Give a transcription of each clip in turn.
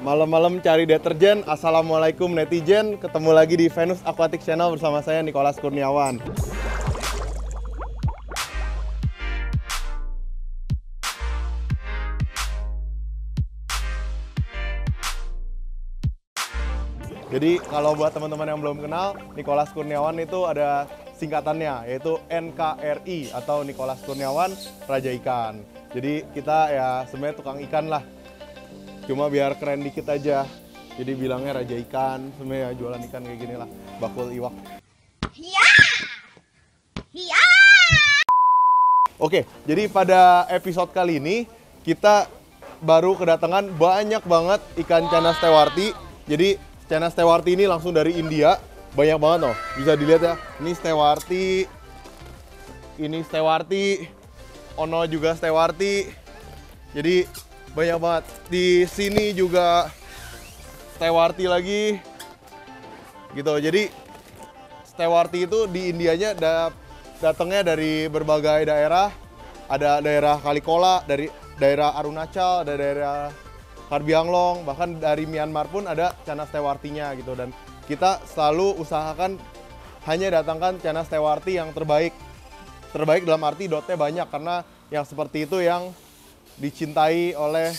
Malam-malam cari deterjen, assalamualaikum netizen. Ketemu lagi di Venus Aquatic Channel bersama saya Nicholas Kurniawan. Jadi kalau buat teman-teman yang belum kenal, Nicholas Kurniawan itu ada singkatannya, yaitu NKRI atau Nicholas Kurniawan Raja Ikan. Jadi kita ya sebenarnya tukang ikan lah, cuma biar keren dikit aja. Jadi bilangnya Raja Ikan, sebenarnya jualan ikan kayak gini lah, bakul iwak. Oke, jadi pada episode kali ini kita baru kedatangan banyak banget ikan Cana stewarti. Jadi Cana stewarti ini langsung dari India, banyak banget loh. Bisa dilihat ya, ini stewarti, ono juga stewarti. Jadi banyak banget. Di sini juga stewarti lagi, gitu. Jadi stewarti itu di Indianya datangnya dari berbagai daerah. Ada daerah Kalikola, dari daerah Arunachal, ada daerah Karbi Anglong, bahkan dari Myanmar pun ada Cana stewartinya gitu. Dan kita selalu usahakan hanya datangkan Cana stewarti yang terbaik. Terbaik dalam arti dotnya banyak, karena yang seperti itu yang dicintai oleh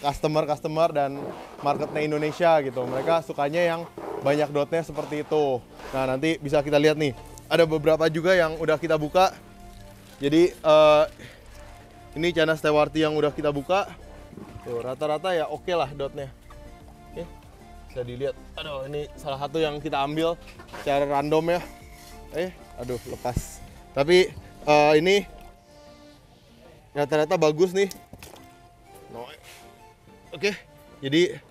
customer dan marketnya Indonesia gitu. Mereka sukanya yang banyak dotnya seperti itu. Nah, nanti bisa kita lihat nih, ada beberapa juga yang udah kita buka. Jadi ini Cana stewarti yang udah kita buka. Tuh, rata-rata ya oke lah dotnya. Oke, bisa dilihat. Aduh, ini salah satu yang kita ambil secara random ya. Aduh, lepas. Tapi ini rata-rata bagus nih. Oke, jadi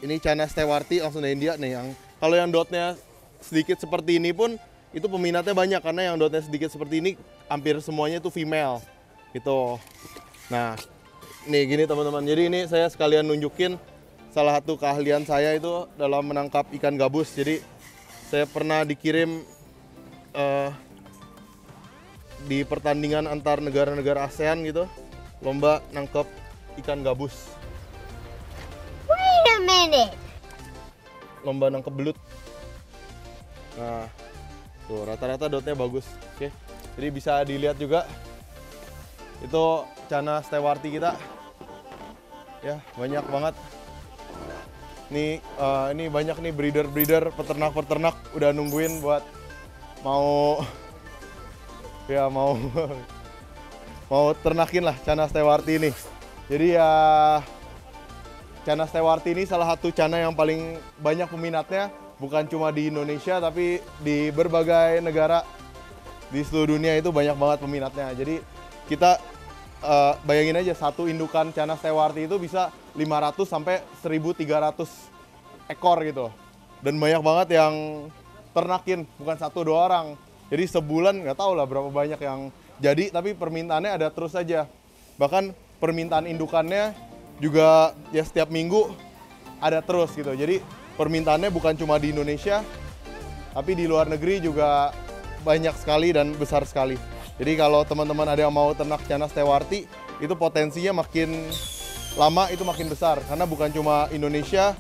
ini Cana stewarti langsung dari India nih. Yang kalau yang dotnya sedikit seperti ini pun itu peminatnya banyak, karena yang dotnya sedikit seperti ini hampir semuanya itu female gitu. Nah, nih gini teman-teman. Jadi ini saya sekalian nunjukin salah satu keahlian saya itu dalam menangkap ikan gabus. Jadi saya pernah dikirim di pertandingan antar negara-negara ASEAN gitu, lomba nangkep ikan gabus. Wait a minute. Lomba nangkep belut. Nah, tuh rata-rata dotnya bagus. Oke. Jadi bisa dilihat juga itu Cana stewarti kita. Ya, banyak banget. Ini banyak nih breeder, peternak udah nungguin buat mau ternakin lah Cana stewarti ini. Jadi ya Cana stewarti ini salah satu Cana yang paling banyak peminatnya, bukan cuma di Indonesia tapi di berbagai negara di seluruh dunia itu banyak banget peminatnya. Jadi kita bayangin aja satu indukan Cana stewarti itu bisa 500 sampai 1.300 ekor gitu. Dan banyak banget yang ternakin, bukan 1-2 orang. Jadi sebulan nggak tahu lah berapa banyak yang jadi, tapi permintaannya ada terus aja. Bahkan permintaan indukannya juga ya setiap minggu ada terus gitu. Jadi permintaannya bukan cuma di Indonesia, tapi di luar negeri juga banyak sekali dan besar sekali. Jadi kalau teman-teman ada yang mau ternak Cana stewarti, itu potensinya makin lama itu makin besar. Karena bukan cuma Indonesia,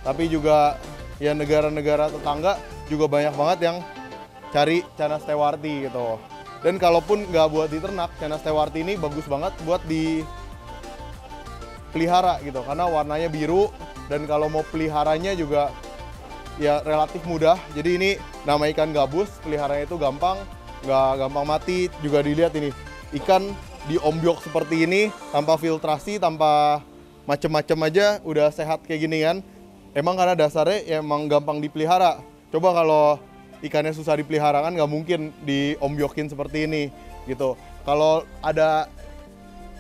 tapi juga ya negara-negara tetangga juga banyak banget yang cari Cana stewarti gitu. Dan kalaupun nggak buat diternak, Cana stewarti ini bagus banget buat dipelihara gitu, karena warnanya biru dan kalau mau peliharanya juga ya relatif mudah. Jadi ini nama ikan gabus, peliharanya itu gampang, nggak gampang mati. Juga dilihat ini ikan diombyok seperti ini, tanpa filtrasi, tanpa macem-macem aja udah sehat kayak gini kan. Emang karena dasarnya ya emang gampang dipelihara. Coba kalau ikannya susah dipelihara kan nggak mungkin diombyokin seperti ini gitu. Kalau ada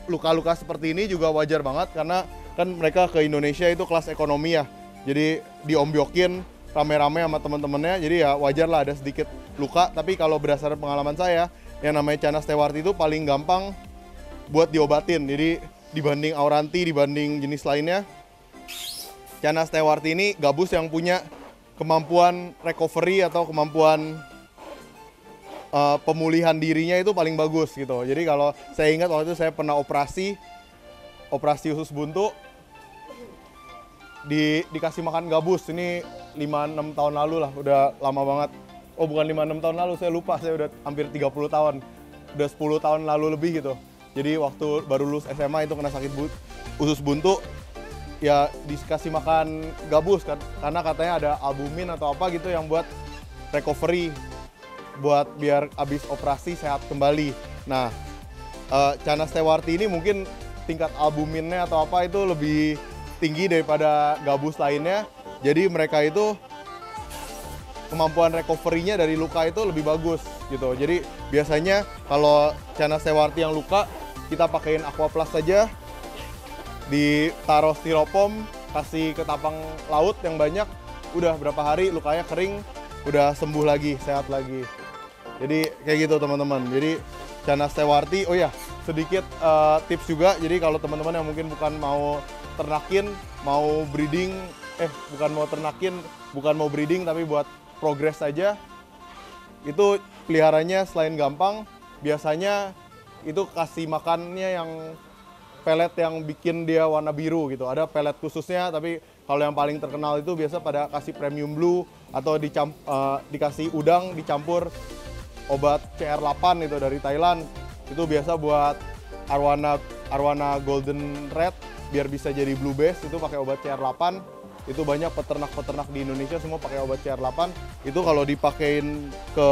luka-luka seperti ini juga wajar banget, karena kan mereka ke Indonesia itu kelas ekonomi ya. Jadi diombyokin rame-rame sama teman-temannya, jadi ya wajar lah ada sedikit luka. Tapi kalau berdasarkan pengalaman saya, yang namanya Cana stewarti itu paling gampang buat diobatin. Jadi dibanding auranti, dibanding jenis lainnya, Cana stewarti ini gabus yang punya kemampuan recovery atau kemampuan pemulihan dirinya itu paling bagus gitu. Jadi kalau saya ingat waktu itu saya pernah operasi usus buntu, dikasih makan gabus. Ini 5-6 tahun lalu lah, udah lama banget. Oh bukan 5-6 tahun lalu, saya lupa, saya udah hampir 30 tahun. Udah 10 tahun lalu lebih gitu. Jadi waktu baru lulus SMA itu kena sakit usus buntu, ya dikasih makan gabus kan, karena katanya ada albumin atau apa gitu yang buat recovery, buat biar abis operasi sehat kembali. Nah, Canas Stewarti ini mungkin tingkat albuminnya atau apa itu lebih tinggi daripada gabus lainnya. Jadi mereka itu kemampuan recovery-nya dari luka itu lebih bagus gitu. Jadi biasanya kalau Canas Stewarti yang luka, kita pakein Aquaplus saja, ditaruh styrofoam, kasih ke tapang laut yang banyak, udah berapa hari lukanya kering, udah sembuh lagi, sehat lagi. Jadi kayak gitu teman-teman. Jadi Canas Stewarti, oh ya sedikit tips juga. Jadi kalau teman-teman yang mungkin bukan mau ternakin, mau breeding, bukan mau breeding tapi buat progress saja, itu peliharanya selain gampang, biasanya itu kasih makannya yang pelet yang bikin dia warna biru gitu. Ada pelet khususnya, tapi kalau yang paling terkenal itu biasa pada kasih premium blue atau dikasih udang dicampur obat CR8 itu dari Thailand. Itu biasa buat arwana golden red biar bisa jadi blue base, itu pakai obat CR8. Itu banyak peternak-peternak di Indonesia semua pakai obat CR8. Itu kalau dipakein ke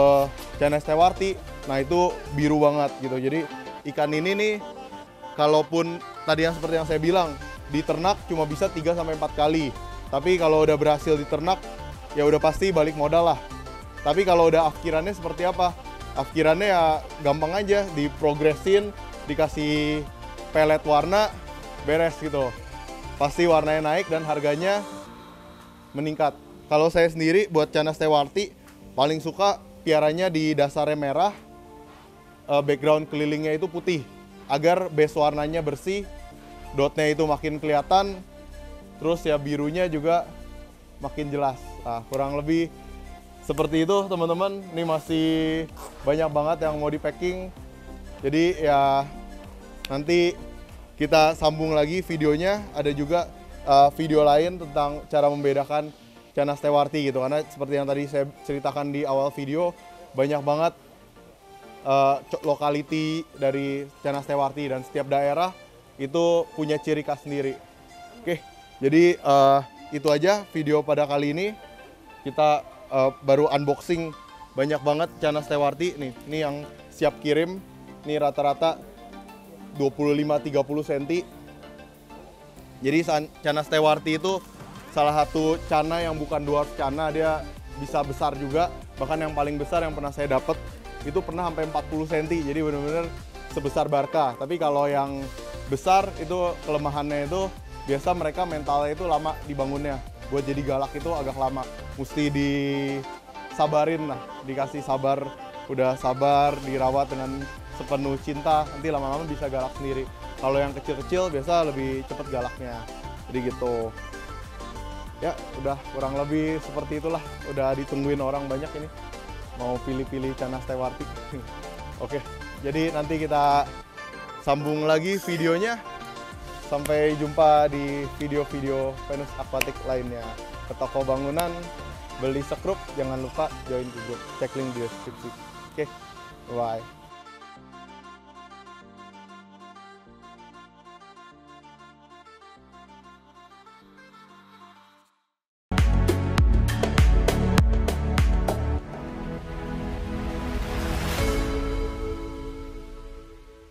Canas Stewarti, nah itu biru banget gitu. Jadi ikan ini nih, kalaupun tadi yang seperti yang saya bilang, diternak cuma bisa 3-4 kali. Tapi kalau udah berhasil diternak, ya udah pasti balik modal lah. Tapi kalau udah afkirannya seperti apa? Afkirannya ya gampang aja, diprogresin, dikasih pelet warna, beres gitu. Pasti warnanya naik dan harganya meningkat. Kalau saya sendiri buat Canas Stewarti, paling suka piaranya di dasarnya merah, background kelilingnya itu putih, agar base warnanya bersih, dotnya itu makin kelihatan, terus ya birunya juga makin jelas. Nah, kurang lebih seperti itu teman-teman. Ini masih banyak banget yang mau di packing. Jadi ya nanti kita sambung lagi videonya. Ada juga video lain tentang cara membedakan Canas Stewarti gitu. Karena seperti yang tadi saya ceritakan di awal video, banyak banget lokality dari Canas Stewarti dan setiap daerah itu punya ciri khas sendiri. Oke, jadi itu aja video pada kali ini. Kita baru unboxing banyak banget Canas Stewarti nih. Ini yang siap kirim. Ini rata-rata 25-30 cm. Jadi Canas Stewarti itu salah satu cana yang bukan dwarf cana, dia bisa besar juga. Bahkan yang paling besar yang pernah saya dapat itu pernah sampai 40 cm. Jadi benar-benar sebesar Barca. Tapi kalau yang besar itu kelemahannya itu biasa mereka mentalnya itu lama dibangunnya. Buat jadi galak itu agak lama. Mesti disabarin lah, dikasih sabar. Udah sabar, dirawat dengan sepenuh cinta, nanti lama-lama bisa galak sendiri. Kalau yang kecil-kecil biasa lebih cepet galaknya. Jadi gitu. Ya, udah kurang lebih seperti itulah. Udah ditungguin orang banyak ini. Mau pilih-pilih Canas Stewarti. Oke, jadi nanti kita sambung lagi videonya. Sampai jumpa di video-video Venus Aquatic lainnya. Ke toko bangunan, beli sekrup, jangan lupa join ke grup. Cek link di deskripsi. Oke, bye.